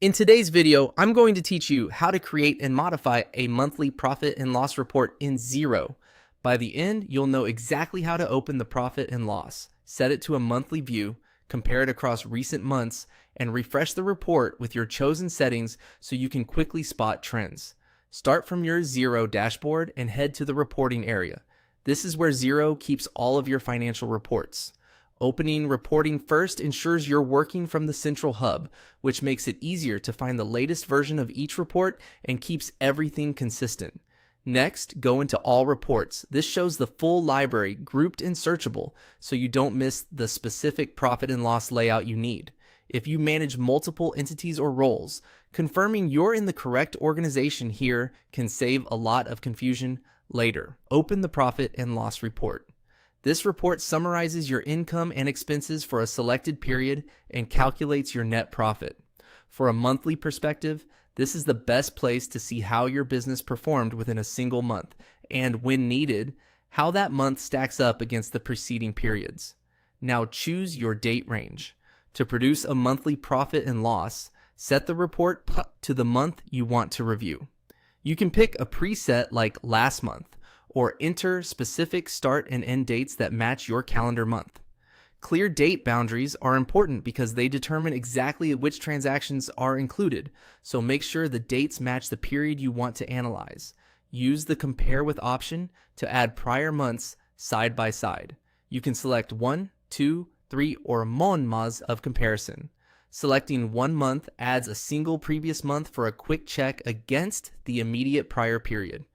In today's video, I'm going to teach you how to create and modify a monthly profit and loss report in Xero. By the end, you'll know exactly how to open the profit and loss, set it to a monthly view, compare it across recent months, and refresh the report with your chosen settings so you can quickly spot trends. Start from your Xero dashboard and head to the reporting area. This is where Xero keeps all of your financial reports. Opening reporting first ensures you're working from the central hub, which makes it easier to find the latest version of each report and keeps everything consistent. Next, go into All Reports. This shows the full library grouped and searchable, so you don't miss the specific profit and loss layout you need. If you manage multiple entities or roles, confirming you're in the correct organization here can save a lot of confusion later. Open the profit and loss report. This report summarizes your income and expenses for a selected period and calculates your net profit. For a monthly perspective, this is the best place to see how your business performed within a single month and, when needed, how that month stacks up against the preceding periods. Now choose your date range. To produce a monthly profit and loss, set the report to the month you want to review. You can pick a preset like last month, or enter specific start and end dates that match your calendar month. Clear date boundaries are important because they determine exactly which transactions are included, so make sure the dates match the period you want to analyze. Use the Compare With option to add prior months side by side. You can select 1, 2, 3, or more months of comparison. Selecting 1 month adds a single previous month for a quick check against the immediate prior period.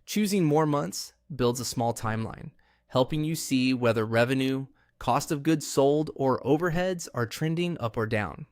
Choosing more months builds a small timeline, helping you see whether revenue, cost of goods sold, or overheads are trending up or down.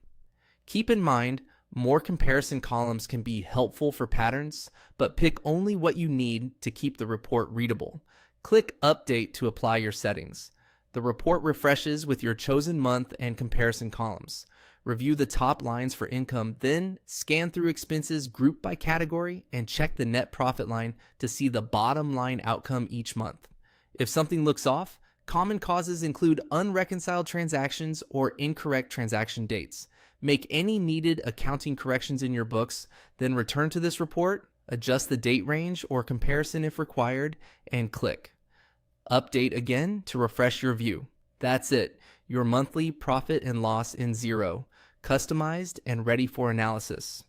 Keep in mind, more comparison columns can be helpful for patterns, but pick only what you need to keep the report readable. Click Update to apply your settings. The report refreshes with your chosen month and comparison columns. Review the top lines for income, then scan through expenses grouped by category and check the net profit line to see the bottom line outcome each month. If something looks off, common causes include unreconciled transactions or incorrect transaction dates. Make any needed accounting corrections in your books, then return to this report, adjust the date range or comparison if required, and click Update again to refresh your view. That's it, your monthly profit and loss in Xero, customized and ready for analysis.